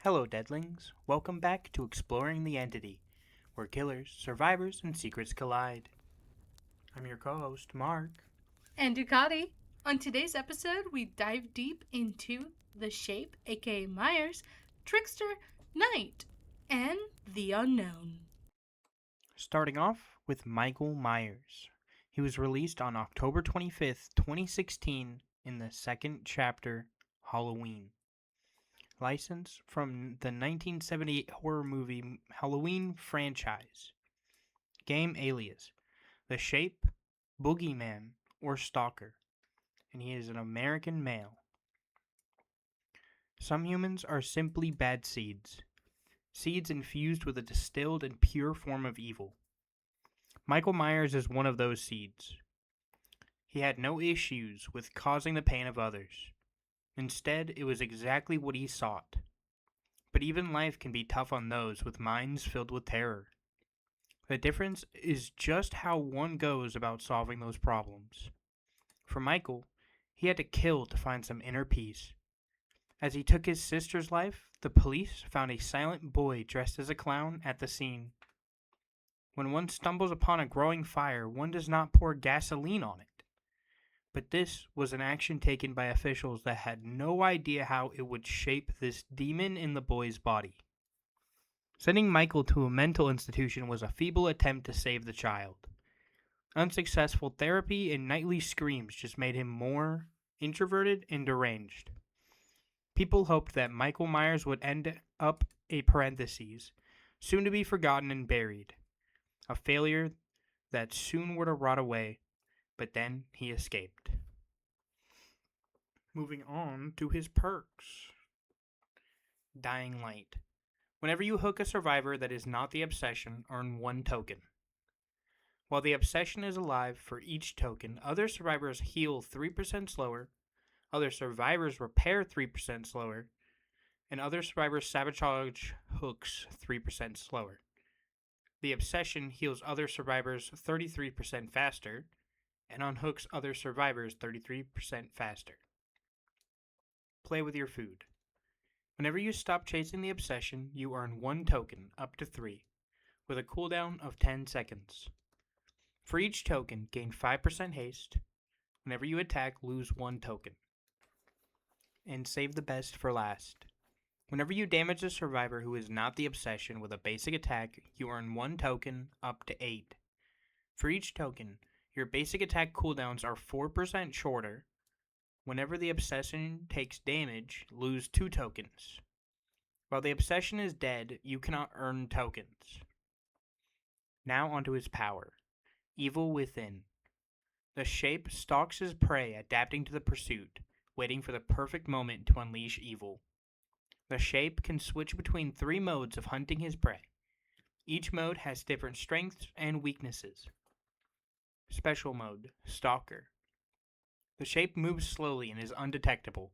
Hello, Deadlings. Welcome back to Exploring the Entity, where killers, survivors, and secrets collide. I'm your co host, Mark. And Ducati. On today's episode, we dive deep into the Shape, aka Myers, Trickster, Knight, and the Unknown. Starting off with Michael Myers. He was released on October 25th, 2016, in the second chapter, Halloween. Licensed from the 1978 horror movie Halloween franchise. Game alias The Shape, Boogeyman, or Stalker. And he is an American male. Some humans are simply bad seeds. Seeds infused with a distilled and pure form of evil. Michael Myers is one of those seeds. He had no issues with causing the pain of others. Instead, it was exactly what he sought. But even life can be tough on those with minds filled with terror. The difference is just how one goes about solving those problems. For Michael, he had to kill to find some inner peace. As he took his sister's life, the police found a silent boy dressed as a clown at the scene. When one stumbles upon a growing fire, one does not pour gasoline on it. But this was an action taken by officials that had no idea how it would shape this demon in the boy's body. Sending Michael to a mental institution was a feeble attempt to save the child. Unsuccessful therapy and nightly screams just made him more introverted and deranged. People hoped that Michael Myers would end up a parenthesis, soon to be forgotten and buried. A failure that soon were to rot away, but then he escaped. Moving on to his perks. Dying Light. Whenever you hook a survivor that is not the obsession, earn 1 token. While the obsession is alive, for each token, other survivors heal 3% slower, other survivors repair 3% slower, and other survivors sabotage hooks 3% slower. The obsession heals other survivors 33% faster, and unhooks other survivors 33% faster. Play with your food. Whenever you stop chasing the obsession, you earn 1 token, up to 3, with a cooldown of 10 seconds. For each token, gain 5% haste. Whenever you attack, lose 1 token. And save the best for last. Whenever you damage a survivor who is not the obsession with a basic attack, you earn 1 token, up to 8. For each token, your basic attack cooldowns are 4% shorter. Whenever the obsession takes damage, lose 2 tokens. While the obsession is dead, you cannot earn tokens. Now onto his power. Evil Within. The Shape stalks his prey, adapting to the pursuit, waiting for the perfect moment to unleash evil. The Shape can switch between 3 modes of hunting his prey. Each mode has different strengths and weaknesses. Special Mode, Stalker. The Shape moves slowly and is undetectable.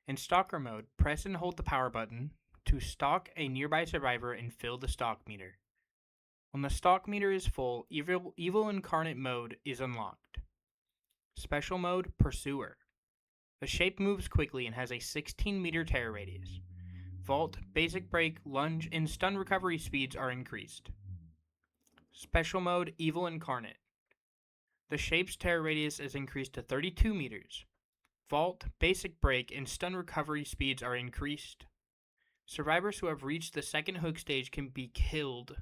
In Stalker mode, press and hold the power button to stalk a nearby survivor and fill the stalk meter. When the stalk meter is full, Evil Incarnate mode is unlocked. Special Mode, Pursuer. The Shape moves quickly and has a 16-meter terror radius. Vault, Basic Break, Lunge, and Stun recovery speeds are increased. Special Mode, Evil Incarnate. The Shape's terror radius is increased to 32 meters. Vault, Basic Break, and Stun recovery speeds are increased. Survivors who have reached the second hook stage can be killed.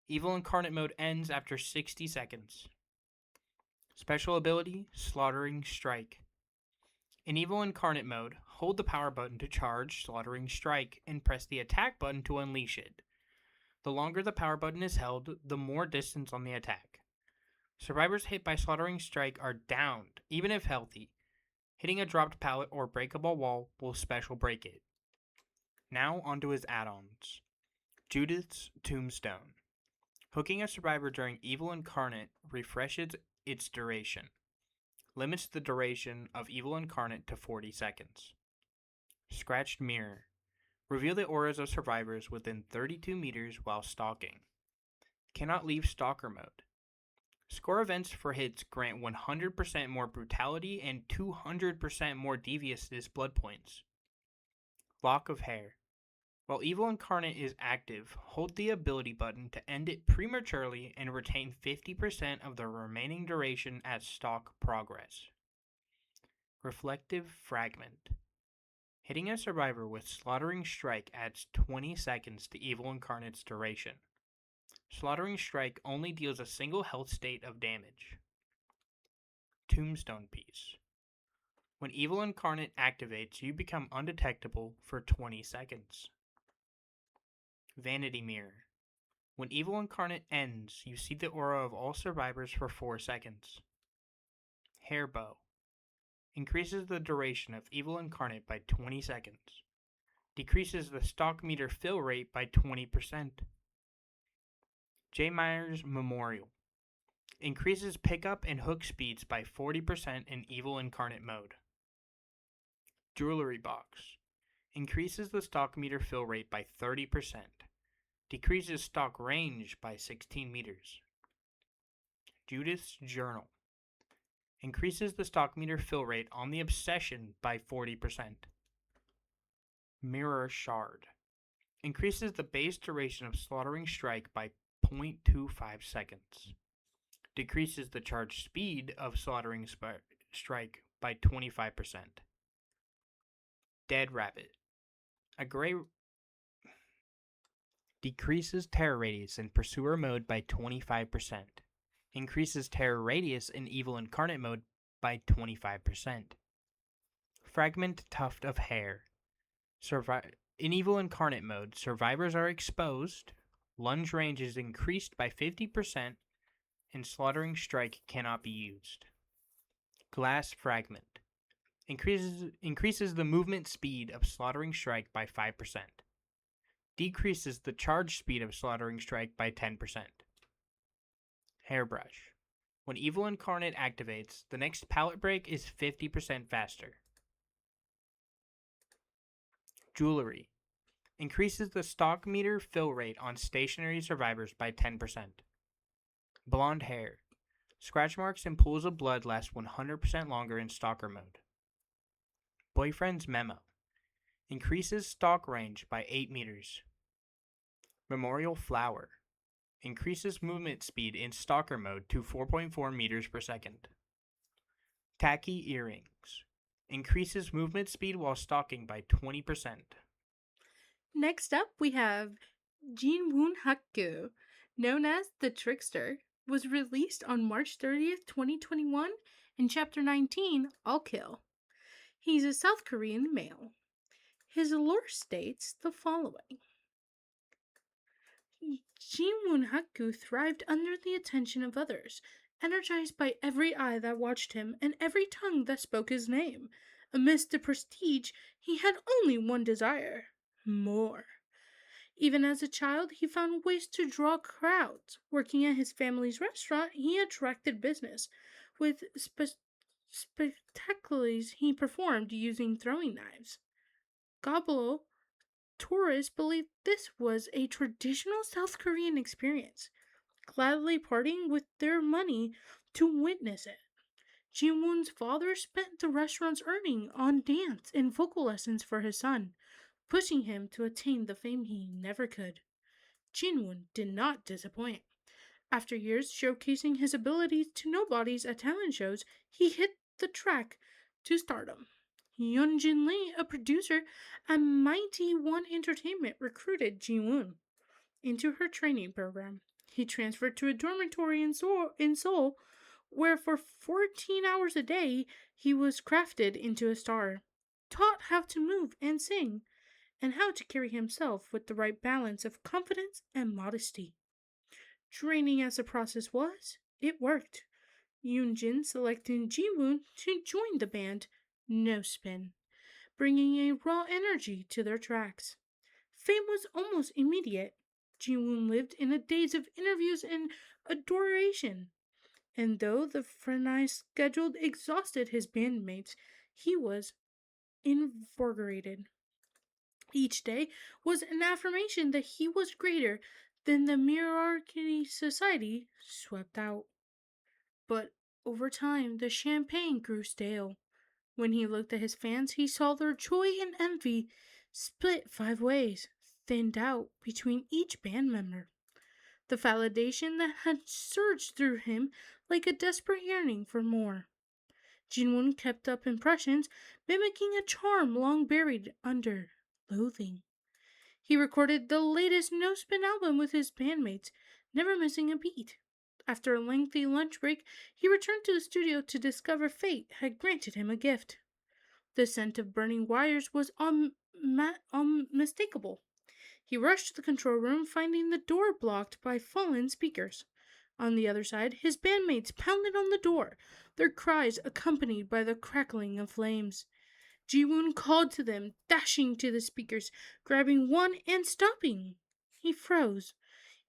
Evil Incarnate mode ends after 60 seconds. Special ability, Slaughtering Strike. In Evil Incarnate mode, hold the power button to charge Slaughtering Strike and press the attack button to unleash it. The longer the power button is held, the more distance on the attack. Survivors hit by Slaughtering Strike are downed, even if healthy. Hitting a dropped pallet or breakable wall will special break it. Now onto his add-ons. Judith's Tombstone. Hooking a survivor during Evil Incarnate refreshes its duration. Limits the duration of Evil Incarnate to 40 seconds. Scratched Mirror. Reveal the auras of survivors within 32 meters while stalking. Cannot leave Stalker mode. Score events for hits grant 100% more brutality and 200% more deviousness blood points. Lock of Hair. While Evil Incarnate is active, hold the ability button to end it prematurely and retain 50% of the remaining duration as stock progress. Reflective Fragment. Hitting a survivor with Slaughtering Strike adds 20 seconds to Evil Incarnate's duration. Slaughtering Strike only deals a single health state of damage. Tombstone Piece. When Evil Incarnate activates, you become undetectable for 20 seconds. Vanity Mirror. When Evil Incarnate ends, you see the aura of all survivors for 4 seconds. Hair Bow. Increases the duration of Evil Incarnate by 20 seconds. Decreases the stock meter fill rate by 20%. J. Myers Memorial. Increases pickup and hook speeds by 40% in Evil Incarnate mode. Jewelry Box. Increases the stock meter fill rate by 30%. Decreases stock range by 16 meters. Judith's Journal. Increases the stock meter fill rate on the Obsession by 40%. Mirror Shard. Increases the base duration of Slaughtering Strike by 0.25 seconds. Decreases the charge speed of Slaughtering Strike by 25%. Dead Rabbit. A gray decreases terror radius in Pursuer mode by 25%. Increases terror radius in Evil Incarnate mode by 25%. Fragment Tuft of Hair. In Evil Incarnate mode, survivors are exposed, lunge range is increased by 50%, and Slaughtering Strike cannot be used. Glass Fragment. Increases the movement speed of Slaughtering Strike by 5%. Decreases the charge speed of Slaughtering Strike by 10%. Hairbrush. When Evil Incarnate activates, the next pallet break is 50% faster. Jewelry. Increases the stock meter fill rate on stationary survivors by 10%. Blonde Hair. Scratch marks and pools of blood last 100% longer in Stalker mode. Boyfriend's Memo. Increases stock range by 8 meters. Memorial Flower. Increases movement speed in Stalker mode to 4.4 meters per second. Tacky Earrings. Increases movement speed while stalking by 20%. Next up, we have Jinwoo Hakku, known as the Trickster, was released on March 30th, 2021 in Chapter 19, All Kill. He's a South Korean male. His lore states the following. Jinwoo Hakku thrived under the attention of others, energized by every eye that watched him and every tongue that spoke his name. Amidst the prestige, he had only one desire: more. Even as a child, he found ways to draw crowds. Working at his family's restaurant, he attracted business. With spectacles he performed using throwing knives. Gobble tourists believed this was a traditional South Korean experience, gladly parting with their money to witness it. Jinwoon's father spent the restaurant's earning on dance and vocal lessons for his son, pushing him to attain the fame he never could. Jinwoon did not disappoint. After years showcasing his abilities to nobodies at talent shows, he hit the track to stardom. Yeonjin Lee, a producer at Mighty One Entertainment, recruited Jinwoon into her training program. He transferred to a dormitory in Seoul, where for 14 hours a day he was crafted into a star, taught how to move and sing, and how to carry himself with the right balance of confidence and modesty. Draining as the process was, it worked. Yoonjin selected Jiwoon to join the band No Spin, bringing a raw energy to their tracks. Fame was almost immediate. Jiwoon lived in a daze of interviews and adoration. And though the frenetic schedule exhausted his bandmates, he was invigorated. Each day was an affirmation that he was greater than the hierarchy society swept out. But over time, the champagne grew stale. When he looked at his fans, he saw their joy and envy split 5 ways. thinned out between each band member. The validation that had surged through him like a desperate yearning for more. Jinwon kept up impressions, mimicking a charm long buried under loathing. He recorded the latest no spin album with his bandmates, never missing a beat. After a lengthy lunch break, he returned to the studio to discover fate had granted him a gift. The scent of burning wires was unmistakable. He rushed to the control room, finding the door blocked by fallen speakers. On the other side, his bandmates pounded on the door, their cries accompanied by the crackling of flames. Jiwoon called to them, dashing to the speakers, grabbing one and stopping. He froze.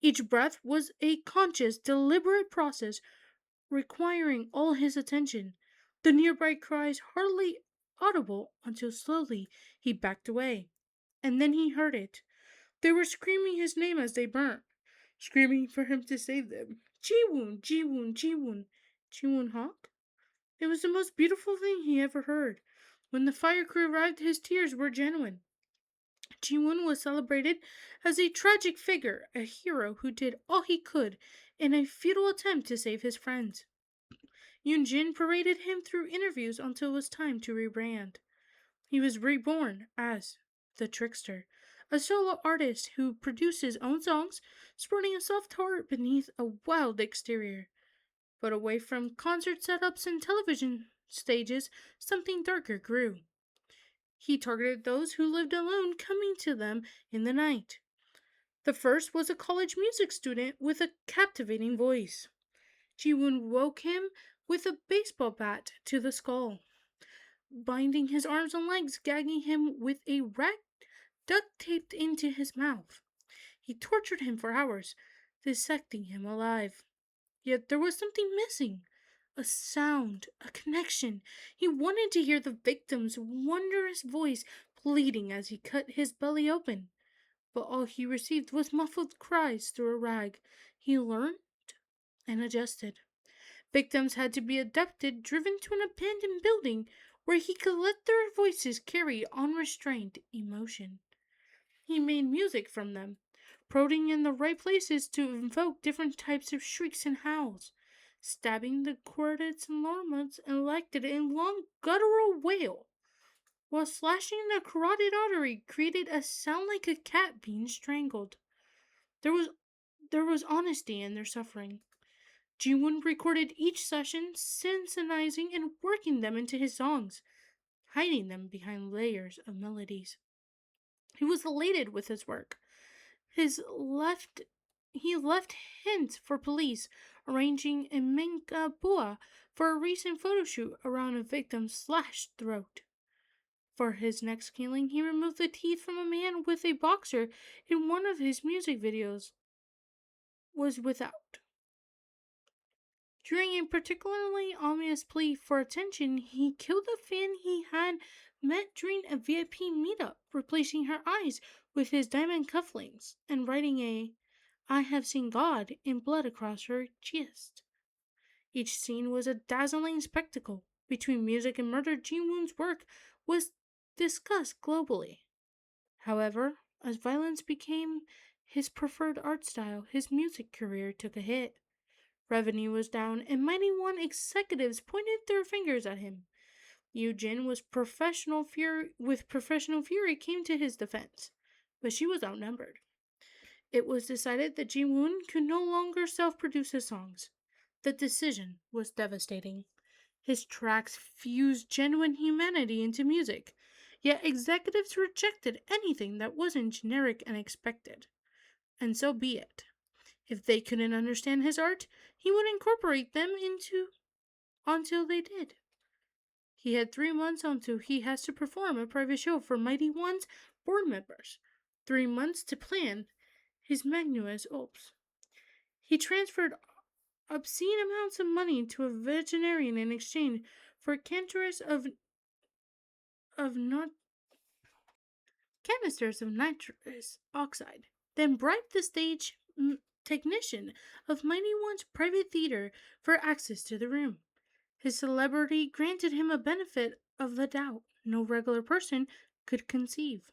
Each breath was a conscious, deliberate process requiring all his attention. The nearby cries hardly audible until slowly he backed away. And then he heard it. They were screaming his name as they burnt, screaming for him to save them. Jiwoon, Jiwoon, Jiwoon. Jiwoon Hawk? It was the most beautiful thing he ever heard. When the fire crew arrived, his tears were genuine. Jiwoon was celebrated as a tragic figure, a hero who did all he could in a futile attempt to save his friends. Yoonjin paraded him through interviews until it was time to rebrand. He was reborn as the Trickster, a solo artist who produced his own songs, sporting a soft heart beneath a wild exterior. But away from concert setups and television stages, something darker grew. He targeted those who lived alone, coming to them in the night. The first was a college music student with a captivating voice. Jiwoon woke him with a baseball bat to the skull, binding his arms and legs, gagging him with a rag duct taped into his mouth. He tortured him for hours, dissecting him alive. Yet there was something missing. A sound, a connection. He wanted to hear the victim's wondrous voice pleading as he cut his belly open. But all he received was muffled cries through a rag. He learned and adjusted. Victims had to be abducted, driven to an abandoned building where he could let their voices carry unrestrained emotion. He made music from them, prodding in the right places to invoke different types of shrieks and howls, stabbing the chordates and lower notes and elected a long guttural wail, while slashing the carotid artery created a sound like a cat being strangled. There was honesty in their suffering. Jiwoon recorded each session, synchronizing and working them into his songs, hiding them behind layers of melodies. He was elated with his work. He left hints for police, arranging a mangabua for a recent photo shoot around a victim's slashed throat. For his next killing, he removed the teeth from a man with a boxer in one of his music videos was without. During a particularly ominous plea for attention, he killed a fan he had met during a VIP meetup, replacing her eyes with his diamond cufflinks and writing a "I have seen God" in blood across her chest. Each scene was a dazzling spectacle. Between music and murder, Jiwoon's work was discussed globally. However, as violence became his preferred art style, his music career took a hit. Revenue was down, and Mighty One executives pointed their fingers at him. Yoonjin with professional fury came to his defense, but she was outnumbered. It was decided that Jiwoon could no longer self-produce his songs. The decision was devastating. His tracks fused genuine humanity into music, yet executives rejected anything that wasn't generic and expected. And so be it. If they couldn't understand his art, he would incorporate them until they did. He had 3 months until he has to perform a private show for Mighty One's board members. 3 months to plan his magnus opus. He transferred obscene amounts of money to a veterinarian in exchange for canisters of nitrous oxide, then bribed the stage technician of Mighty One's private theater for access to the room. His celebrity granted him a benefit of the doubt no regular person could conceive.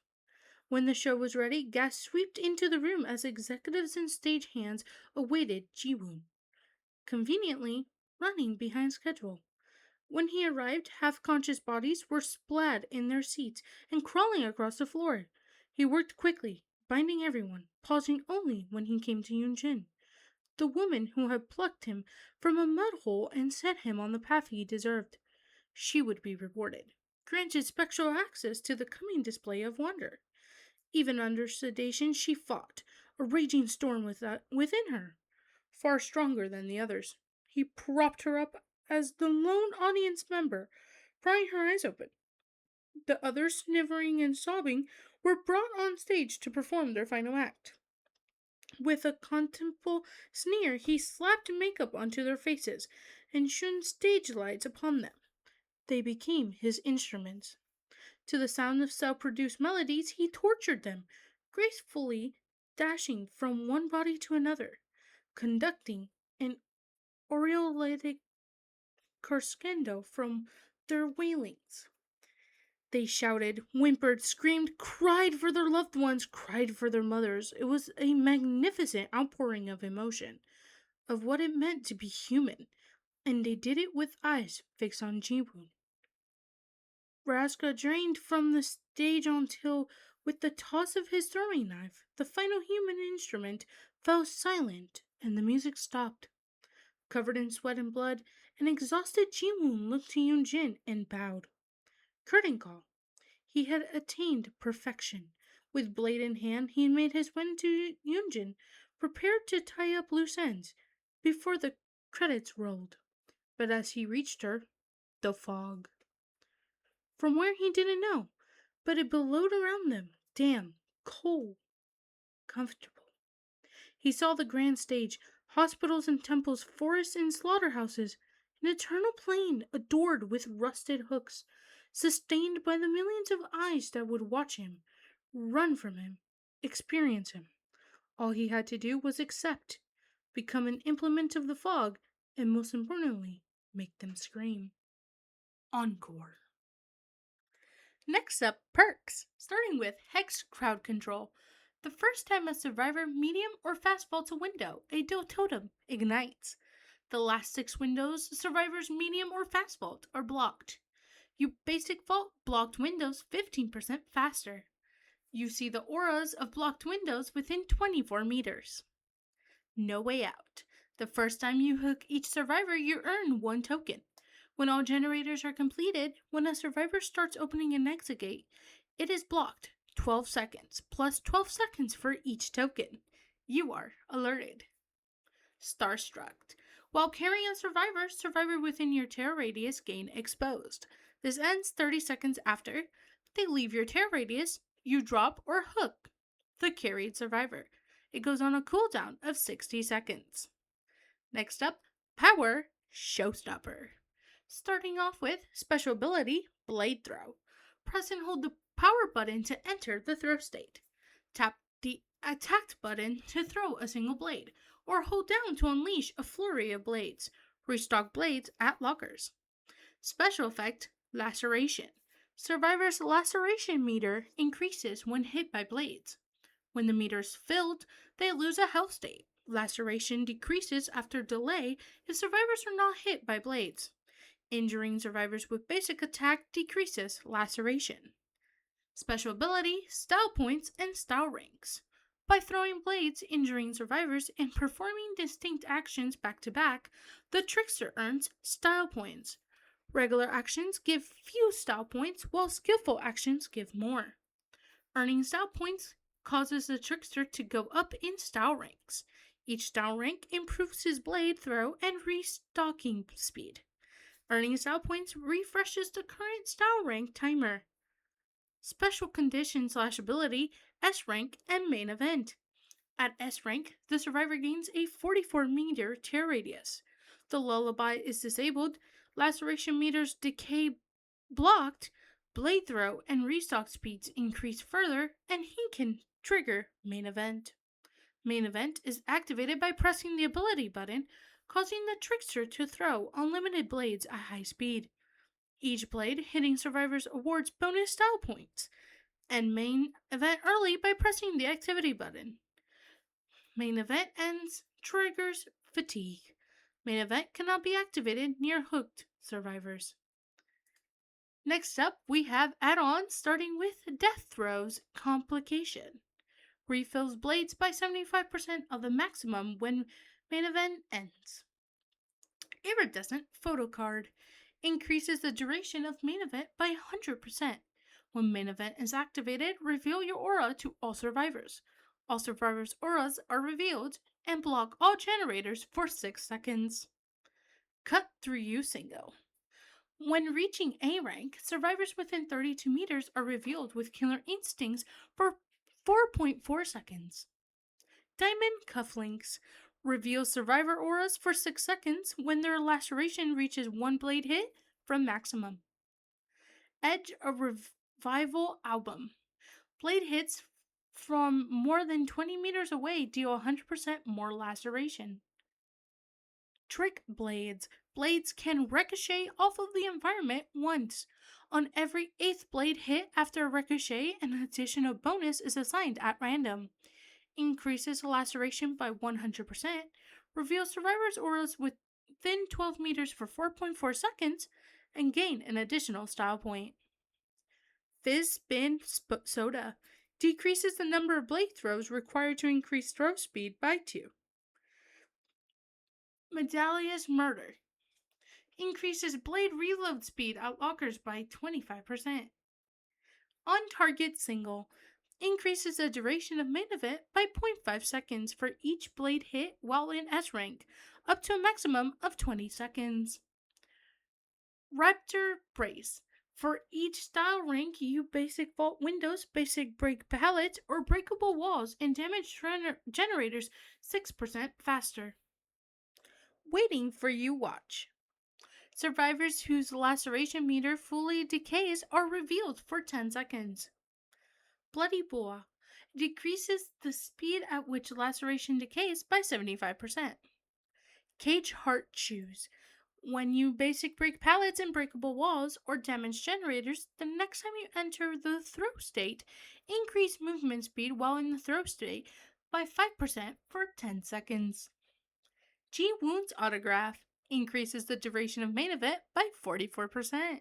When the show was ready, guests swept into the room as executives and stagehands awaited Jiwoon, conveniently running behind schedule. When he arrived, half conscious bodies were splat in their seats and crawling across the floor. He worked quickly, binding everyone, pausing only when he came to Yoonjin, the woman who had plucked him from a mud hole and set him on the path he deserved. She would be rewarded, granted spectral access to the coming display of wonder. Even under sedation, she fought, a raging storm within her, far stronger than the others. He propped her up as the lone audience member, prying her eyes open. The others, sniveling and sobbing, were brought on stage to perform their final act. With a contemptible sneer, he slapped makeup onto their faces and shone stage lights upon them. They became his instruments. To the sound of self-produced melodies, he tortured them, gracefully dashing from one body to another, conducting an Orioletic crescendo from their wailings. They shouted, whimpered, screamed, cried for their loved ones, cried for their mothers. It was a magnificent outpouring of emotion, of what it meant to be human, and they did it with eyes fixed on Jiwoon. Raska drained from the stage until, with the toss of his throwing knife, the final human instrument fell silent and the music stopped. Covered in sweat and blood, an exhausted Jiwoon looked to Yoonjin and bowed. Curtain call. He had attained perfection. With blade in hand, he made his way to Yoonjin, prepared to tie up loose ends before the credits rolled. But as he reached her, the fog. From where he didn't know, but it billowed around them, damp, cold, comfortable. He saw the grand stage, hospitals and temples, forests and slaughterhouses, an eternal plain adored with rusted hooks, sustained by the millions of eyes that would watch him, run from him, experience him. All he had to do was accept, become an implement of the fog, and most importantly, make them scream. Encore. Next up, perks, starting with Hex Crowd Control. The first time a survivor medium or fast vaults a window, a totem ignites. The last 6 windows survivors medium or fast vault are blocked. You basic vault blocked windows 15% faster. You see the auras of blocked windows within 24 meters. No way out. The first time you hook each survivor, you earn 1 token. When all generators are completed, when a survivor starts opening an exit gate, it is blocked 12 seconds, plus 12 seconds for each token. You are alerted. Starstruck. While carrying a survivor within your terror radius gain exposed. This ends 30 seconds after they leave your terror radius, you drop or hook the carried survivor. It goes on a cooldown of 60 seconds. Next up, Power Showstopper. Starting off with special ability, Blade Throw. Press and hold the power button to enter the throw state. Tap the attacked button to throw a single blade, or hold down to unleash a flurry of blades. Restock blades at lockers. Special effect, Laceration. Survivor's laceration meter increases when hit by blades. When the meter's filled, they lose a health state. Laceration decreases after delay if survivors are not hit by blades. Injuring survivors with basic attack decreases laceration. Special ability, style points, and style ranks. By throwing blades, injuring survivors, and performing distinct actions back to back, the Trickster earns style points. Regular actions give few style points, while skillful actions give more. Earning style points causes the Trickster to go up in style ranks. Each style rank improves his blade throw and restocking speed. Earning style points refreshes the current style rank timer. Special condition / ability, S rank, and main event. At S rank, the survivor gains a 44-meter tear radius. The lullaby is disabled, laceration meters decay blocked, blade throw and restock speeds increase further, and he can trigger main event. Main event is activated by pressing the ability button, causing the Trickster to throw unlimited blades at high speed. Each blade hitting survivors awards bonus style points. End main event early by pressing the activity button. Main event ends, triggers fatigue. Main event cannot be activated near hooked survivors. Next up, we have add-ons starting with Death Throws Complication. Refills blades by 75% of the maximum when main event ends. Iridescent Photo Card increases the duration of main event by 100%. When main event is activated, reveal your aura to all survivors. All survivors' auras are revealed and block all generators for 6 seconds. Cut Through You Single. When reaching A rank, survivors within 32 meters are revealed with killer instincts for 4.4 seconds. Diamond Cufflinks reveal survivor auras for 6 seconds when their laceration reaches 1 blade hit from maximum. Edge a Revival Album. Blade hits from more than 20 meters away deal 100% more laceration. Trick Blades. Blades can ricochet off of the environment once. On every 8th blade hit after a ricochet, an additional bonus is assigned at random. Increases laceration by 100%. Reveals survivors' auras within 12 meters for 4.4 seconds, and gain an additional style point. Fizz Spin Soda. Decreases the number of blade throws required to increase throw speed by 2. Medallia's Murder. Increases blade reload speed at lockers by 25%. On Target Single. Increases the duration of main event by 0.5 seconds for each blade hit while in S rank, up to a maximum of 20 seconds. Raptor Brace. For each style rank, you basic vault windows, basic break pallets, or breakable walls and damage generators 6% faster. Waiting for You Watch. Survivors whose laceration meter fully decays are revealed for 10 seconds. Bloody Boa decreases the speed at which laceration decays by 75%. Cage Heart Shoes. When you basic break pallets and breakable walls or damage generators, the next time you enter the throw state, increase movement speed while in the throw state by 5% for 10 seconds. G Wounds Autograph increases the duration of main event by 44%.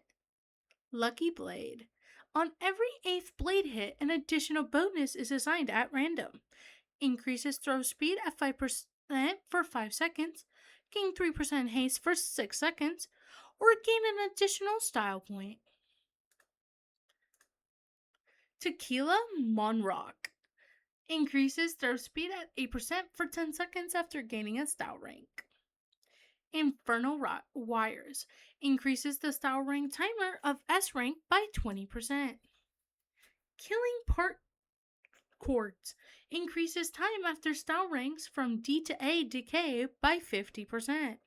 Lucky Blade. On every 8th blade hit, an additional bonus is assigned at random. Increases throw speed at 5% for 5 seconds, gain 3% haste for 6 seconds, or gain an additional style point. Tequila Monrock. Increases throw speed at 8% for 10 seconds after gaining a style rank. Infernal Wires increases the style rank timer of S rank by 20%. Killing Part Chords increases time after style ranks from D to A decay by 50%.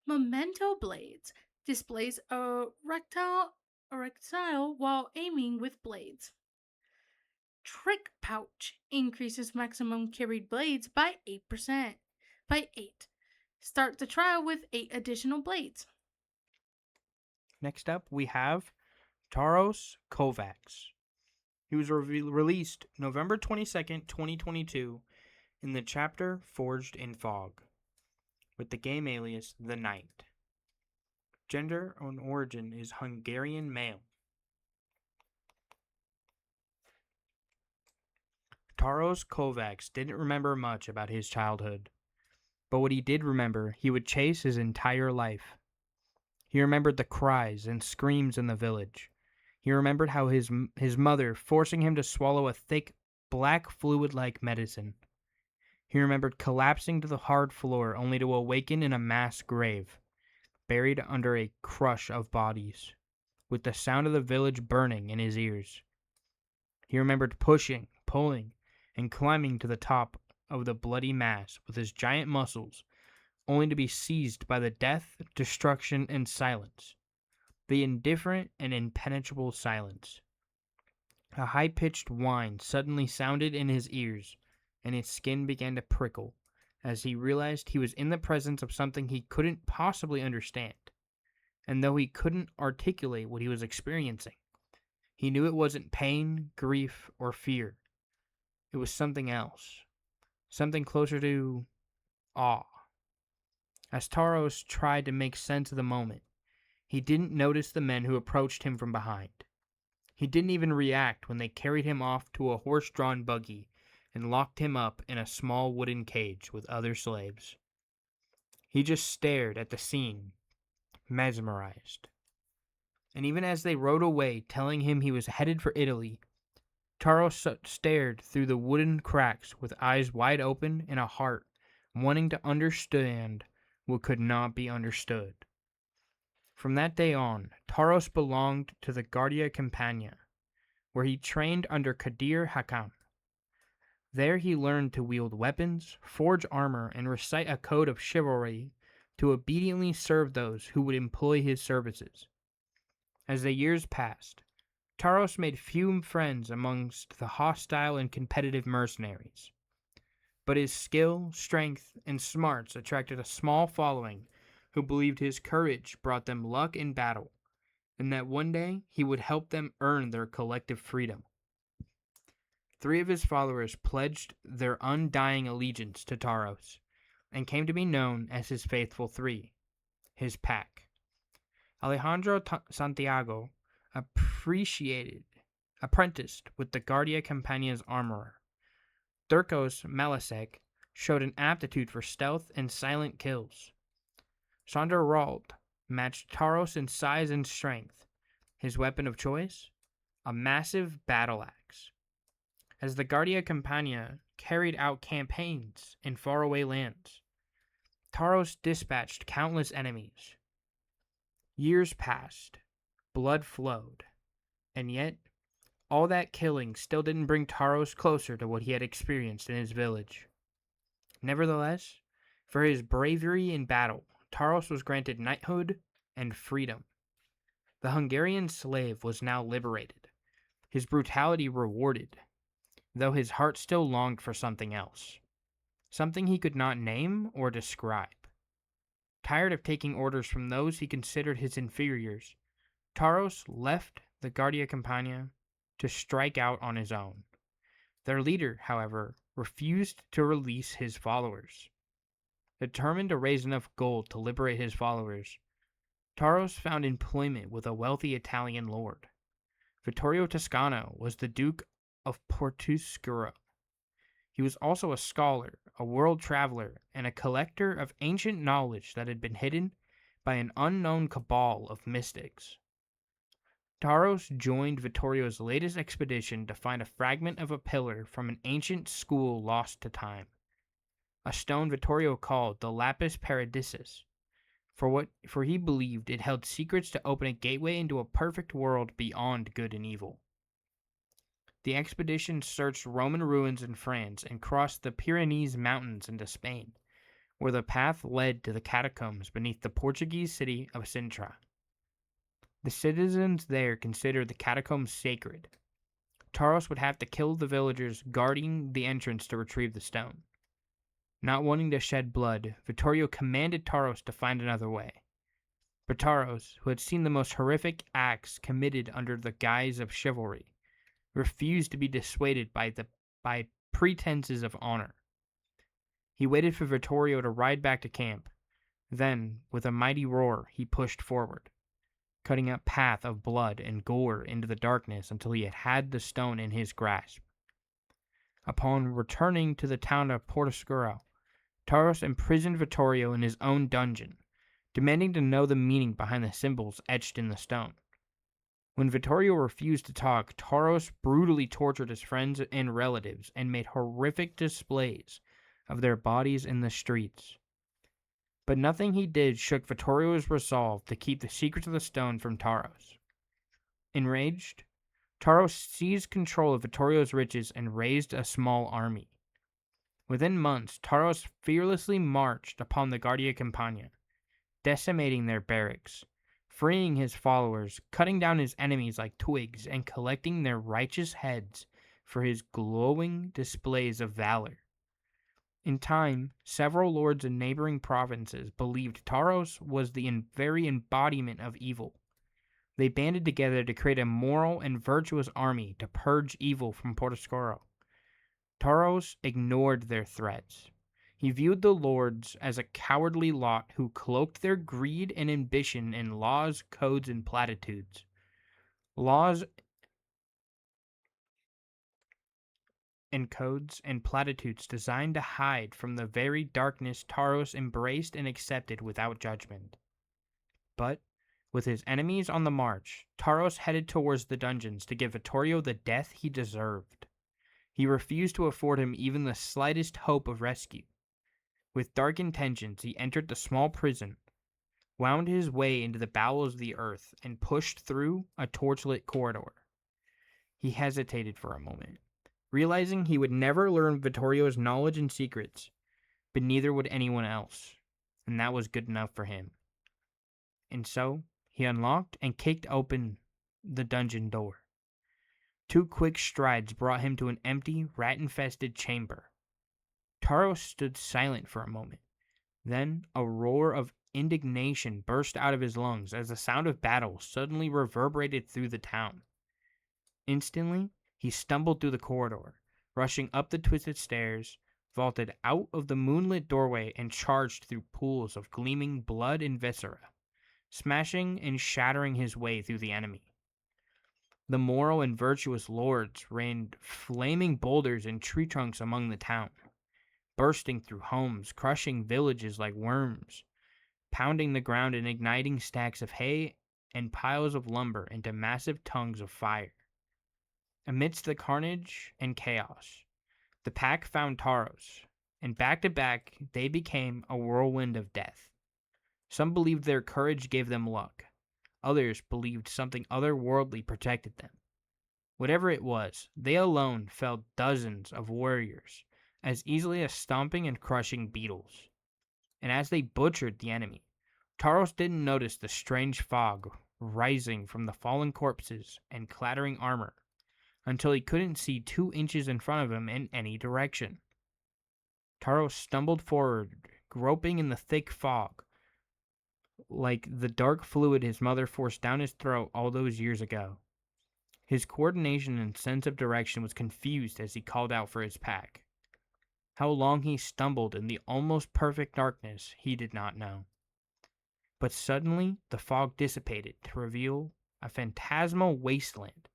Memento Blades displays a erectile while aiming with blades. Trick Pouch increases maximum carried blades by 8%. By 8. Start the trial with 8 additional blades. Next up, we have Taros Kovacs. He was released November 22nd, 2022 in the chapter Forged in Fog with the game alias The Knight. Gender and origin is Hungarian male. Taros Kovacs didn't remember much about his childhood, but what he did remember, he would chase his entire life. He remembered the cries and screams in the village. He remembered how his mother forcing him to swallow a thick, black fluid-like medicine. He remembered collapsing to the hard floor only to awaken in a mass grave, buried under a crush of bodies, with the sound of the village burning in his ears. He remembered pushing, pulling, and climbing to the top of the bloody mass with his giant muscles, only to be seized by the death, destruction, and silence. The indifferent and impenetrable silence. A high-pitched whine suddenly sounded in his ears, and his skin began to prickle as he realized he was in the presence of something he couldn't possibly understand. And though he couldn't articulate what he was experiencing, He knew it wasn't pain, grief, or fear. It was something else. Something closer to awe. As Taros tried to make sense of the moment, he didn't notice the men who approached him from behind. He didn't even react when they carried him off to a horse-drawn buggy and locked him up in a small wooden cage with other slaves. He just stared at the scene, mesmerized. And even as they rode away, telling him he was headed for Italy, Taros stared through the wooden cracks with eyes wide open and a heart wanting to understand what could not be understood. From that day on, Taros belonged to the Guardia Campania, where he trained under Kadir Hakam. There he learned to wield weapons, forge armor, and recite a code of chivalry to obediently serve those who would employ his services. As the years passed, Taros made few friends amongst the hostile and competitive mercenaries. But his skill, strength, and smarts attracted a small following who believed his courage brought them luck in battle, and that one day he would help them earn their collective freedom. 3 of his followers pledged their undying allegiance to Taros, and came to be known as his faithful 3, his pack. Alejandro Santiago apprenticed with the Guardia Campania's armorer. Durkos Malasek showed an aptitude for stealth and silent kills. Sandor Rald matched Taros in size and strength. His weapon of choice? A massive battle axe. As the Guardia Campania carried out campaigns in faraway lands, Taros dispatched countless enemies. Years passed, blood flowed, and yet all that killing still didn't bring Taros closer to what he had experienced in his village. Nevertheless, for his bravery in battle, Taros was granted knighthood and freedom. The Hungarian slave was now liberated, his brutality rewarded, though his heart still longed for something else, something he could not name or describe. Tired of taking orders from those he considered his inferiors, Taros left the Guardia Campania to strike out on his own. Their leader, however, refused to release his followers. Determined to raise enough gold to liberate his followers, Taros found employment with a wealthy Italian lord. Vittorio Toscano was the Duke of Portuscuro. He was also a scholar, a world traveler, and a collector of ancient knowledge that had been hidden by an unknown cabal of mystics. Taros joined Vittorio's latest expedition to find a fragment of a pillar from an ancient school lost to time, a stone Vittorio called the Lapis Paradisus, for he believed it held secrets to open a gateway into a perfect world beyond good and evil. The expedition searched Roman ruins in France and crossed the Pyrenees Mountains into Spain, where the path led to the catacombs beneath the Portuguese city of Sintra. The citizens there considered the catacombs sacred. Taros would have to kill the villagers guarding the entrance to retrieve the stone. Not wanting to shed blood, Vittorio commanded Taros to find another way. But Taros, who had seen the most horrific acts committed under the guise of chivalry, refused to be dissuaded by pretenses of honor. He waited for Vittorio to ride back to camp. Then, with a mighty roar, he pushed forward, cutting a path of blood and gore into the darkness until he had the stone in his grasp. Upon returning to the town of Portoscuro, Taros imprisoned Vittorio in his own dungeon, demanding to know the meaning behind the symbols etched in the stone. When Vittorio refused to talk, Taros brutally tortured his friends and relatives and made horrific displays of their bodies in the streets. But nothing he did shook Vittorio's resolve to keep the secrets of the stone from Taros. Enraged, Taros seized control of Vittorio's riches and raised a small army. Within months, Taros fearlessly marched upon the Guardia Campania, decimating their barracks, freeing his followers, cutting down his enemies like twigs, and collecting their righteous heads for his glowing displays of valor. In time, several lords in neighboring provinces believed Taros was the very embodiment of evil. They banded together to create a moral and virtuous army to purge evil from Portoscuro. Taros ignored their threats. He viewed the lords as a cowardly lot who cloaked their greed and ambition in laws, codes, and platitudes. Laws and codes and platitudes designed to hide from the very darkness Taros embraced and accepted without judgment. But, with his enemies on the march, Taros headed towards the dungeons to give Vittorio the death he deserved. He refused to afford him even the slightest hope of rescue. With dark intentions, he entered the small prison, wound his way into the bowels of the earth, and pushed through a torchlit corridor. He hesitated for a moment, realizing he would never learn Vittorio's knowledge and secrets, but neither would anyone else, and that was good enough for him. And so, he unlocked and kicked open the dungeon door. 2 quick strides brought him to an empty, rat-infested chamber. Taros stood silent for a moment. Then, a roar of indignation burst out of his lungs as the sound of battle suddenly reverberated through the town. Instantly, he stumbled through the corridor, rushing up the twisted stairs, vaulted out of the moonlit doorway, and charged through pools of gleaming blood and viscera, smashing and shattering his way through the enemy. The moral and virtuous lords rained flaming boulders and tree trunks among the town, bursting through homes, crushing villages like worms, pounding the ground and igniting stacks of hay and piles of lumber into massive tongues of fire. Amidst the carnage and chaos, the pack found Taros, and back to back they became a whirlwind of death. Some believed their courage gave them luck. Others believed something otherworldly protected them. Whatever it was, they alone felled dozens of warriors, as easily as stomping and crushing beetles. And as they butchered the enemy, Taros didn't notice the strange fog rising from the fallen corpses and clattering armor until he couldn't see 2 inches in front of him in any direction. Taros stumbled forward, groping in the thick fog, like the dark fluid his mother forced down his throat all those years ago. His coordination and sense of direction was confused as he called out for his pack. How long he stumbled in the almost perfect darkness, he did not know. But suddenly, the fog dissipated to reveal a phantasmal wasteland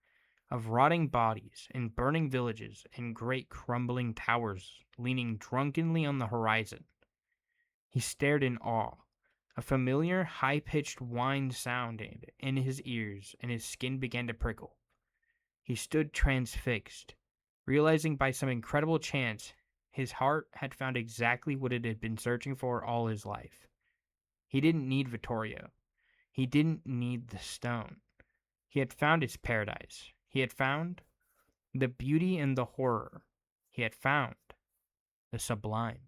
of rotting bodies and burning villages and great crumbling towers leaning drunkenly on the horizon. He stared in awe. A familiar, high-pitched whine sounded in his ears, and his skin began to prickle. He stood transfixed, realizing by some incredible chance his heart had found exactly what it had been searching for all his life. He didn't need Vittorio. He didn't need the stone. He had found his paradise. He had found the beauty and the horror. He had found the sublime.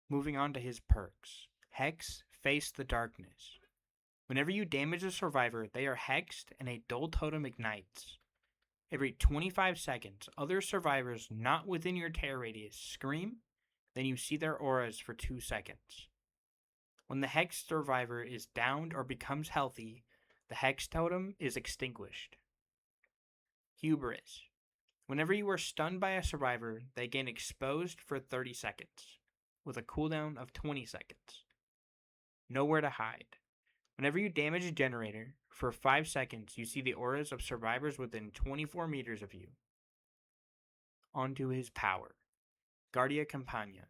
Moving on to his perks. Hex, face the darkness. Whenever you damage a survivor, they are hexed and a dull totem ignites. Every 25 seconds, other survivors not within your terror radius scream, then you see their auras for 2 seconds. When the hexed survivor is downed or becomes healthy, the hex totem is extinguished. Hubris. Whenever you are stunned by a survivor, they gain exposed for 30 seconds, with a cooldown of 20 seconds. Nowhere to hide. Whenever you damage a generator, for 5 seconds you see the auras of survivors within 24 meters of you. Onto his power. Guardia Campagna.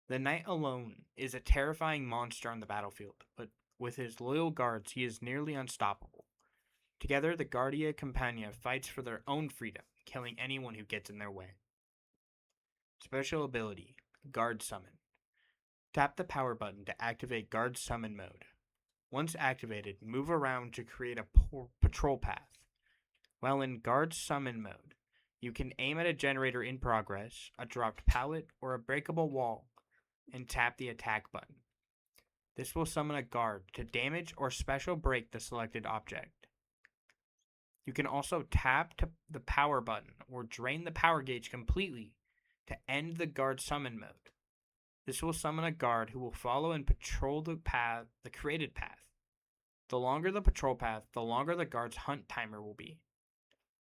The knight alone is a terrifying monster on the battlefield, but with his loyal guards he is nearly unstoppable. Together, the Guardia Campagna fights for their own freedom, killing anyone who gets in their way. Special ability, Guard Summon. Tap the power button to activate Guard Summon mode. Once activated, move around to create a patrol path. While in Guard Summon mode, you can aim at a generator in progress, a dropped pallet, or a breakable wall, and tap the attack button. This will summon a guard to damage or special break the selected object. You can also tap the power button or drain the power gauge completely to end the Guard Summon mode. This will summon a guard who will follow and patrol the created path. The longer the patrol path, the longer the guard's hunt timer will be.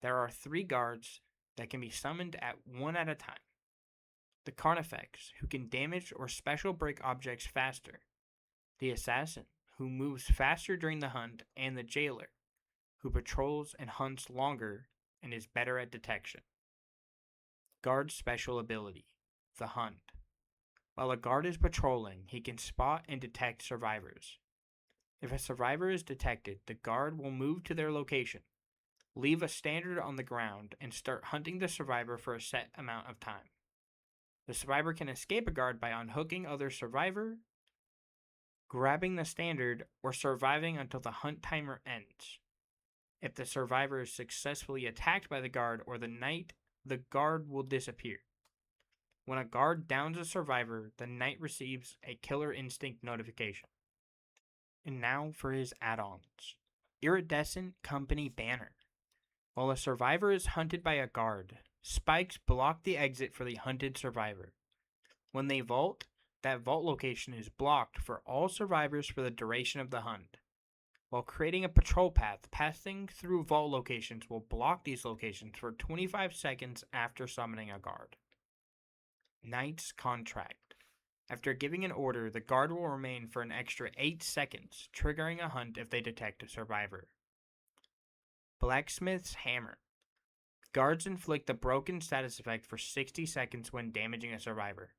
There are 3 guards that can be summoned at one at a time. The Carnifex, who can damage or special break objects faster. The Assassin, who moves faster during the hunt, and the Jailer, who patrols and hunts longer and is better at detection. Guard's special ability, the Hunt. While a guard is patrolling, he can spot and detect survivors. If a survivor is detected, the guard will move to their location, leave a standard on the ground, and start hunting the survivor for a set amount of time. The survivor can escape a guard by unhooking other survivor, grabbing the standard, or surviving until the hunt timer ends. If the survivor is successfully attacked by the guard or the knight, the guard will disappear. When a guard downs a survivor, the knight receives a Killer Instinct notification. And now for his add-ons. Iridescent Company Banner. While a survivor is hunted by a guard, spikes block the exit for the hunted survivor. When they vault, that vault location is blocked for all survivors for the duration of the hunt. While creating a patrol path, passing through vault locations will block these locations for 25 seconds after summoning a guard. Knight's Contract. After giving an order, the guard will remain for an extra 8 seconds, triggering a hunt if they detect a survivor. Blacksmith's Hammer. Guards inflict the broken status effect for 60 seconds when damaging a survivor.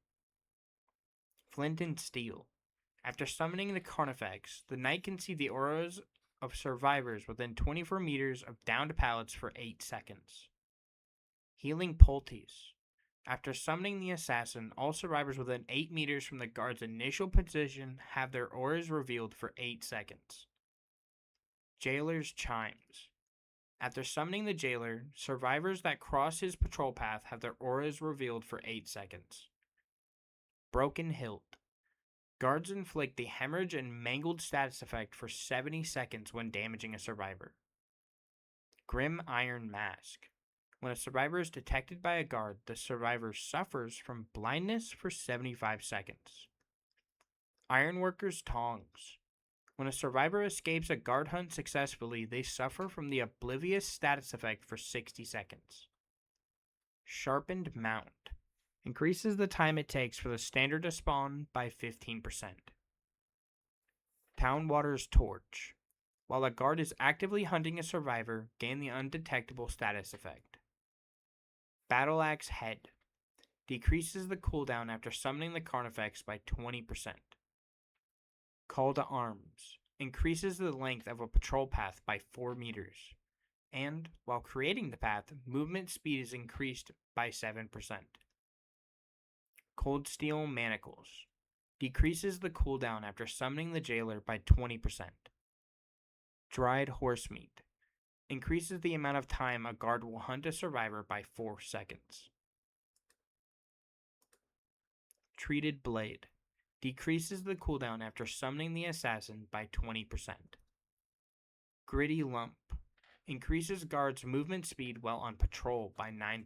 Flint and Steel. After summoning the Carnifex, the knight can see the auras of survivors within 24 meters of downed pallets for 8 seconds. Healing Poultice. After summoning the assassin, all survivors within 8 meters from the guard's initial position have their auras revealed for 8 seconds. Jailer's Chimes. After summoning the jailer, survivors that cross his patrol path have their auras revealed for 8 seconds. Broken Hilt. Guards inflict the hemorrhage and mangled status effect for 70 seconds when damaging a survivor. Grim Iron Mask. When a survivor is detected by a guard, the survivor suffers from blindness for 75 seconds. Ironworker's Tongs. When a survivor escapes a guard hunt successfully, they suffer from the Oblivious status effect for 60 seconds. Sharpened Mount. Increases the time it takes for the standard to spawn by 15%. Townwatter's Torch. While a guard is actively hunting a survivor, gain the undetectable status effect. Battle Axe Head. Decreases the cooldown after summoning the Carnifex by 20%. Call to Arms. Increases the length of a patrol path by 4 meters. And, while creating the path, movement speed is increased by 7%. Cold Steel Manacles. Decreases the cooldown after summoning the jailer by 20%. Dried Horsemeat. Increases the amount of time a guard will hunt a survivor by 4 seconds. Treated Blade. Decreases the cooldown after summoning the assassin by 20%. Gritty Lump. Increases guards' movement speed while on patrol by 9%.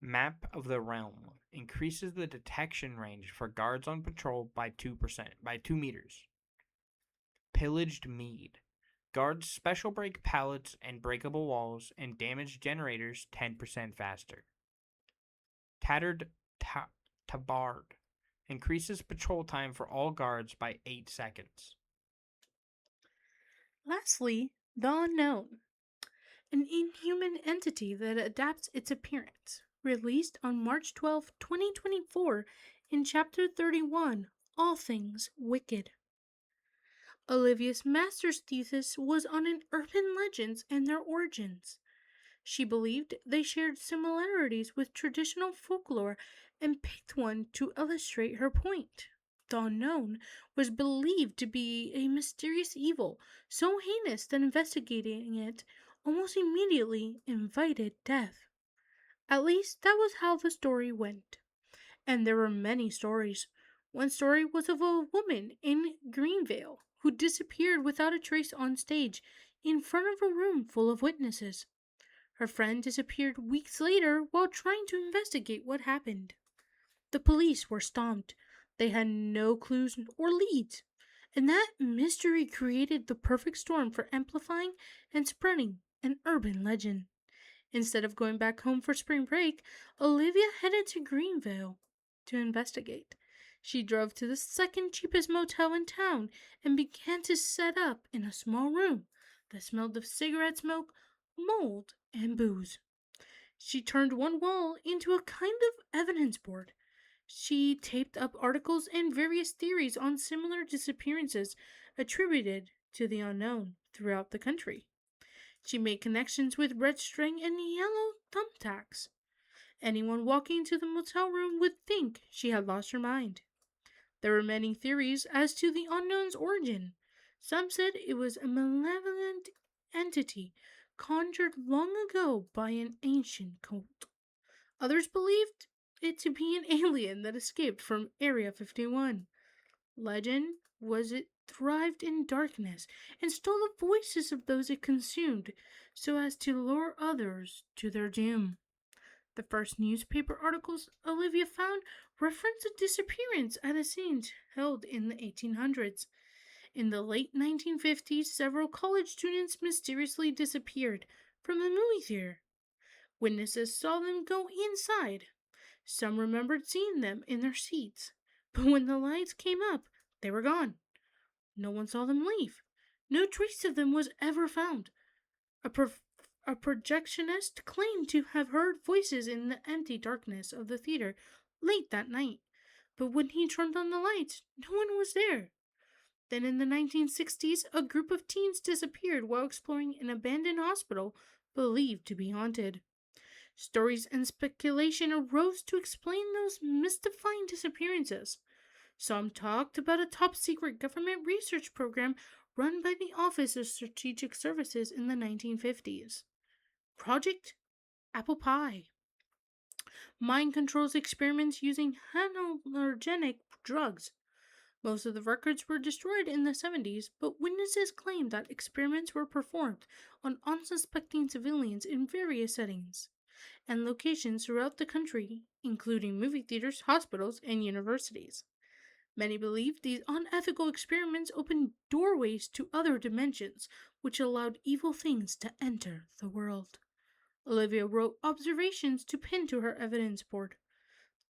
Map of the Realm. Increases the detection range for guards on patrol by 2 meters. Pillaged Mead. Guards special break pallets and breakable walls and damage generators 10% faster. Tattered Tabard. Increases patrol time for all guards by 8 seconds. Lastly, the Unknown, an inhuman entity that adapts its appearance. Released on March 12, 2024, in Chapter 31, All Things Wicked. Olivia's master's thesis was on urban legends and their origins. She believed they shared similarities with traditional folklore and picked one to illustrate her point. The Unknown was believed to be a mysterious evil so heinous that investigating it almost immediately invited death. At least that was how the story went. And there were many stories. One story was of a woman in Greenvale who disappeared without a trace on stage in front of a room full of witnesses. Her friend disappeared weeks later while trying to investigate what happened. The police were stumped. They had no clues or leads. And that mystery created the perfect storm for amplifying and spreading an urban legend. Instead of going back home for spring break, Olivia headed to Greenville to investigate. She drove to the second cheapest motel in town and began to set up in a small room that smelled of cigarette smoke, mold, and booze. She turned one wall into a kind of evidence board. She taped up articles and various theories on similar disappearances attributed to the unknown throughout the country. She made connections with red string and yellow thumbtacks. Anyone walking into the motel room would think she had lost her mind. There were many theories as to the unknown's origin. Some said it was a malevolent entity conjured long ago by an ancient cult. Others believed it to be an alien that escaped from Area 51. Legend was it thrived in darkness and stole the voices of those it consumed so as to lure others to their doom. The first newspaper articles Olivia found reference a disappearance at a scene held in the 1800s. In the late 1950s, several college students mysteriously disappeared from the movie theater. Witnesses saw them go inside. Some remembered seeing them in their seats, but when the lights came up, they were gone. No one saw them leave. No trace of them was ever found. A, pro- a projectionist claimed to have heard voices in the empty darkness of the theater late that night, but when he turned on the lights, no one was there. Then in the 1960s, a group of teens disappeared while exploring an abandoned hospital believed to be haunted. Stories and speculation arose to explain those mystifying disappearances. Some talked about a top secret government research program run by the Office of Strategic Services in the 1950s. Project Apple Pie. Mind controls experiments using hallucinogenic drugs. Most of the records were destroyed in the 70s, but witnesses claimed that experiments were performed on unsuspecting civilians in various settings and locations throughout the country, including movie theaters, hospitals, and universities. Many believe these unethical experiments opened doorways to other dimensions, which allowed evil things to enter the world. Olivia wrote observations to pin to her evidence board.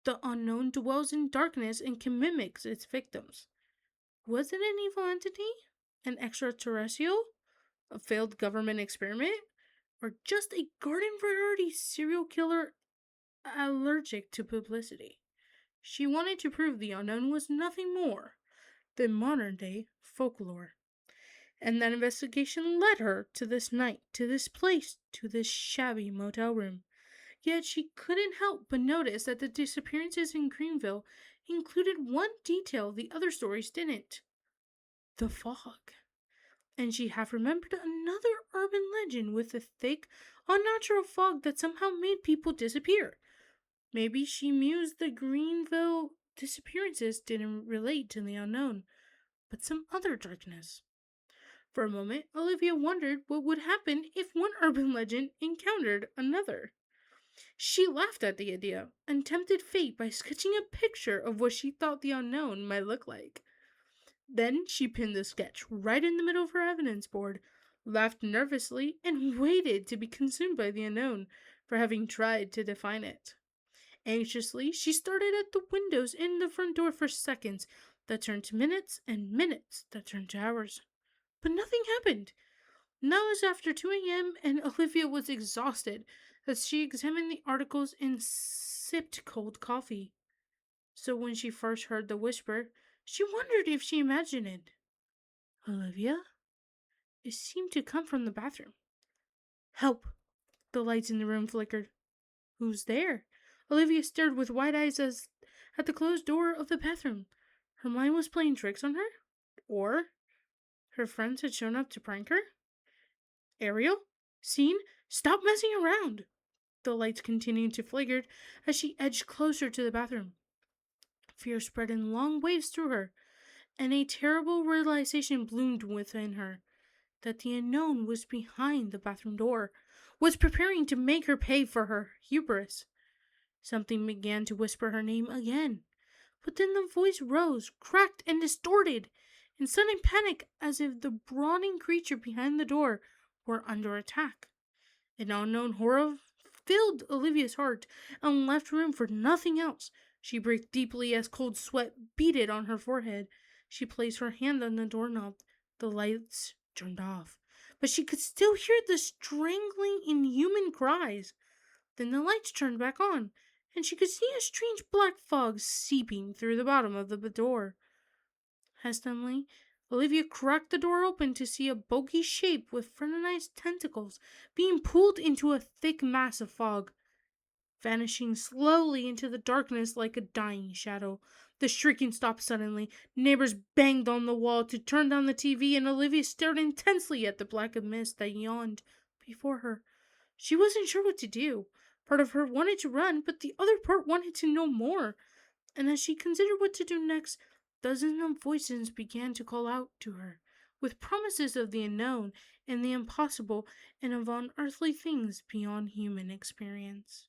The unknown dwells in darkness and can mimic its victims. Was it an evil entity? An extraterrestrial? A failed government experiment? Or just a garden variety serial killer allergic to publicity? She wanted to prove the unknown was nothing more than modern day folklore. And that investigation led her to this night, to this place, to this shabby motel room. Yet she couldn't help but notice that the disappearances in Greenville included one detail the other stories didn't: the fog. And she half remembered another urban legend with a thick, unnatural fog that somehow made people disappear. Maybe she mused the Greenville disappearances didn't relate to the unknown, but some other darkness. For a moment, Olivia wondered what would happen if one urban legend encountered another. She laughed at the idea and tempted fate by sketching a picture of what she thought the unknown might look like. Then she pinned the sketch right in the middle of her evidence board, laughed nervously, and waited to be consumed by the unknown for having tried to define it. Anxiously, she stared at the windows in the front door for seconds that turned to minutes and minutes that turned to hours. But nothing happened. Now it was after 2 a.m. and Olivia was exhausted as she examined the articles and sipped cold coffee. So when she first heard the whisper, she wondered if she imagined it. Olivia? It seemed to come from the bathroom. Help! The lights in the room flickered. Who's there? Olivia stared with wide eyes at the closed door of the bathroom. Her mind was playing tricks on her? Or her friends had shown up to prank her? Ariel? Seen? Stop messing around! The lights continued to flicker as she edged closer to the bathroom. Fear spread in long waves through her, and a terrible realization bloomed within her that the unknown was behind the bathroom door, was preparing to make her pay for her hubris. Something began to whisper her name again, but then the voice rose, cracked, and distorted, in sudden panic as if the brawling creature behind the door were under attack. An unknown horror filled Olivia's heart and left room for nothing else. She breathed deeply as cold sweat beaded on her forehead. She placed her hand on the doorknob. The lights turned off, but she could still hear the strangling, inhuman cries. Then the lights turned back on, and she could see a strange black fog seeping through the bottom of the door. Hesitantly, Olivia cracked the door open to see a bulky shape with frenzied tentacles being pulled into a thick mass of fog, vanishing slowly into the darkness like a dying shadow. The shrieking stopped suddenly. Neighbors banged on the wall to turn down the TV, and Olivia stared intensely at the black mist that yawned before her. She wasn't sure what to do. Part of her wanted to run, but the other part wanted to know more. And as she considered what to do next, dozens of voices began to call out to her, with promises of the unknown and the impossible and of unearthly things beyond human experience.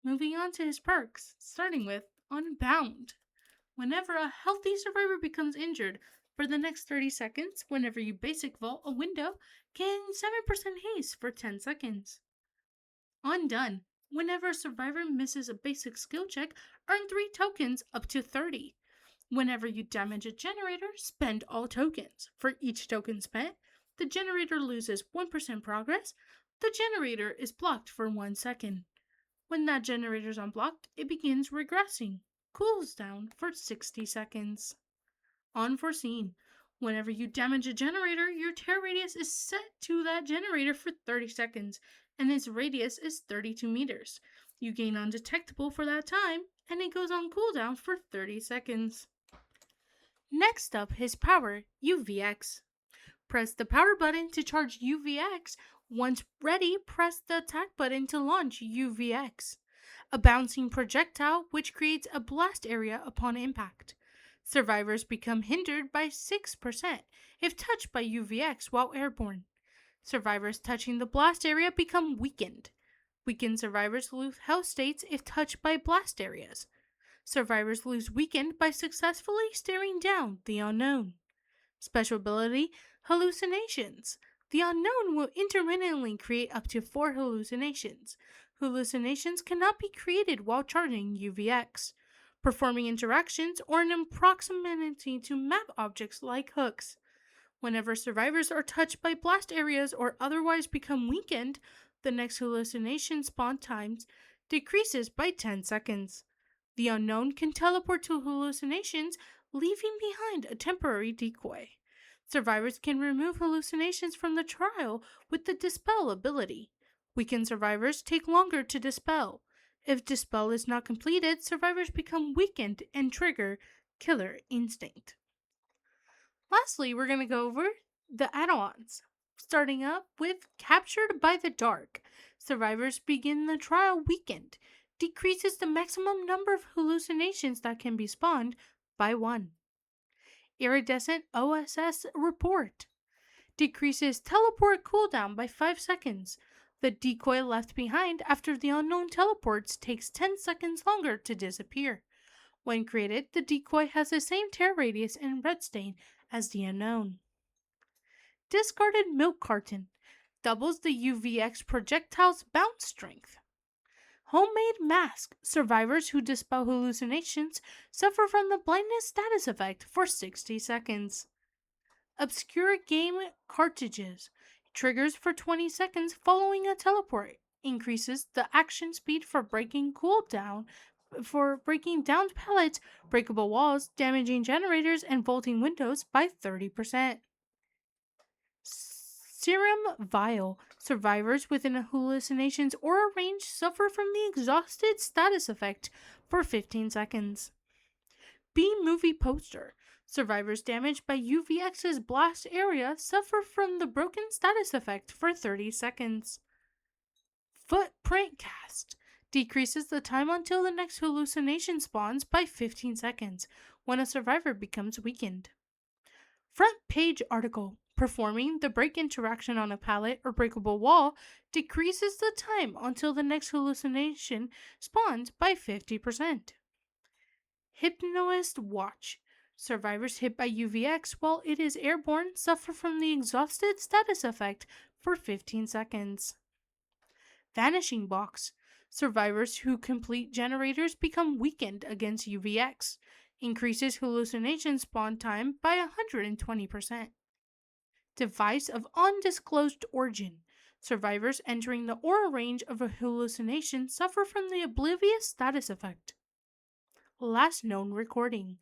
Moving on to his perks, starting with Unbound. Whenever a healthy survivor becomes injured, for the next 30 seconds, whenever you basic vault a window, gain 7% haste for 10 seconds. Undone. Whenever a survivor misses a basic skill check, earn 3 tokens up to 30. Whenever you damage a generator, spend all tokens. For each token spent, the generator loses 1% progress. The generator is blocked for 1 second. When that generator is unblocked, it begins regressing. Cools down for 60 seconds. Unforeseen. Whenever you damage a generator, your tear radius is set to that generator for 30 seconds, and its radius is 32 meters. You gain undetectable for that time, and it goes on cooldown for 30 seconds. Next up, his power, UVX. Press the power button to charge UVX. Once ready, press the attack button to launch UVX, a bouncing projectile which creates a blast area upon impact. Survivors become hindered by 6% if touched by UVX while airborne. Survivors touching the blast area become weakened. Weakened survivors lose health states if touched by blast areas. Survivors lose weakened by successfully staring down the unknown. Special ability, Hallucinations. The unknown will intermittently create up to 4 hallucinations. Hallucinations cannot be created while charging UVX, performing interactions, or in proximity to map objects like hooks. Whenever survivors are touched by blast areas or otherwise become weakened, the next hallucination spawn times decreases by 10 seconds. The unknown can teleport to hallucinations, leaving behind a temporary decoy. Survivors can remove hallucinations from the trial with the Dispel ability. Weakened survivors take longer to dispel. If Dispel is not completed, survivors become weakened and trigger Killer Instinct. Lastly, we're going to go over the add-ons. Starting up with Captured by the Dark. Survivors begin the trial weakened. Decreases the maximum number of hallucinations that can be spawned by 1. Iridescent OSS Report. Decreases teleport cooldown by 5 seconds. The decoy left behind after the unknown teleports takes 10 seconds longer to disappear. When created, the decoy has the same tear radius and red stain as the unknown. Discarded Milk Carton. Doubles the UVX projectile's bounce strength. Homemade Mask. Survivors who dispel hallucinations suffer from the blindness status effect for 60 seconds. Obscure Game Cartridges. Triggers for 20 seconds following a teleport. Increases the action speed for breaking down pallets, breakable walls, damaging generators, and vaulting windows by 30%. Serum Vial. Survivors within hallucinations or a range suffer from the exhausted status effect for 15 seconds. B-Movie Poster. Survivors damaged by UVX's blast area suffer from the broken status effect for 30 seconds. Footprint Cast. Decreases the time until the next hallucination spawns by 15 seconds when a survivor becomes weakened. Front Page Article. Performing the break interaction on a pallet or breakable wall decreases the time until the next hallucination spawns by 50%. Hypnoist Watch. Survivors hit by UVX while it is airborne suffer from the exhausted status effect for 15 seconds. Vanishing Box. Survivors who complete generators become weakened against UVX. Increases hallucination spawn time by 120%. Device of undisclosed origin. Survivors entering the aura range of a hallucination suffer from the oblivious status effect. Last known recording.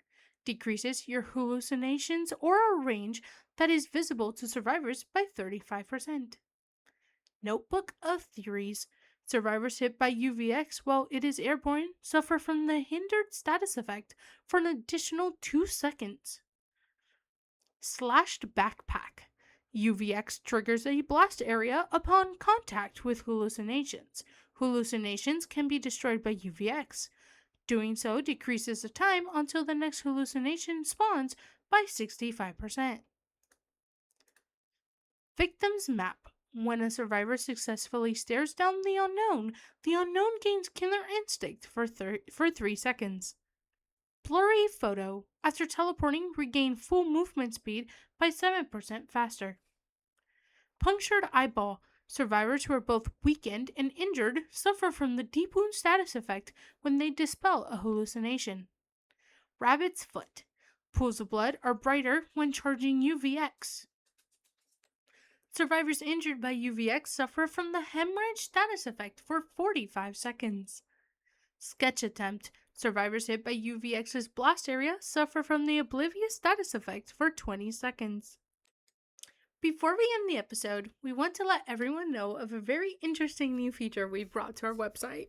Decreases your hallucination's aura range that is visible to survivors by 35%. Notebook of Theories. Survivors hit by UVX while it is airborne suffer from the hindered status effect for an additional 2 seconds. Slashed Backpack. UVX triggers a blast area upon contact with hallucinations. Hallucinations can be destroyed by UVX. Doing so decreases the time until the next hallucination spawns by 65%. Victim's Map. When a survivor successfully stares down the unknown gains killer instinct for 3 seconds. Blurry Photo. After teleporting, regain full movement speed by 7% faster. Punctured Eyeball. Survivors who are both weakened and injured suffer from the deep wound status effect when they dispel a hallucination. Rabbit's Foot. Pools of blood are brighter when charging UVX. Survivors injured by UVX suffer from the hemorrhage status effect for 45 seconds. Sketch Attempt. Survivors hit by UVX's blast area suffer from the oblivious status effect for 20 seconds. Before we end the episode, we want to let everyone know of a very interesting new feature we've brought to our website.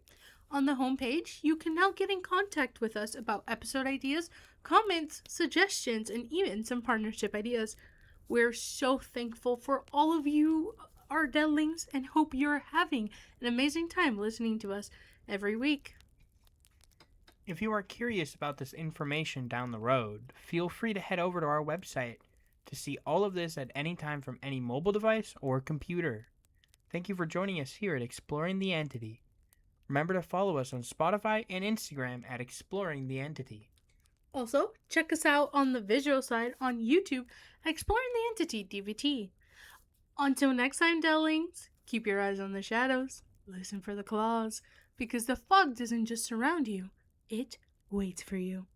On the homepage, you can now get in contact with us about episode ideas, comments, suggestions, and even some partnership ideas. We're so thankful for all of you, our deadlings, and hope you're having an amazing time listening to us every week. If you are curious about this information down the road, feel free to head over to our website to see all of this at any time from any mobile device or computer. Thank you for joining us here at Exploring the Entity. Remember to follow us on Spotify and Instagram at Exploring the Entity. Also, check us out on the visual side on YouTube at Exploring the Entity DVT. Until next time, Dellings, keep your eyes on the shadows, listen for the claws, because the fog doesn't just surround you, it waits for you.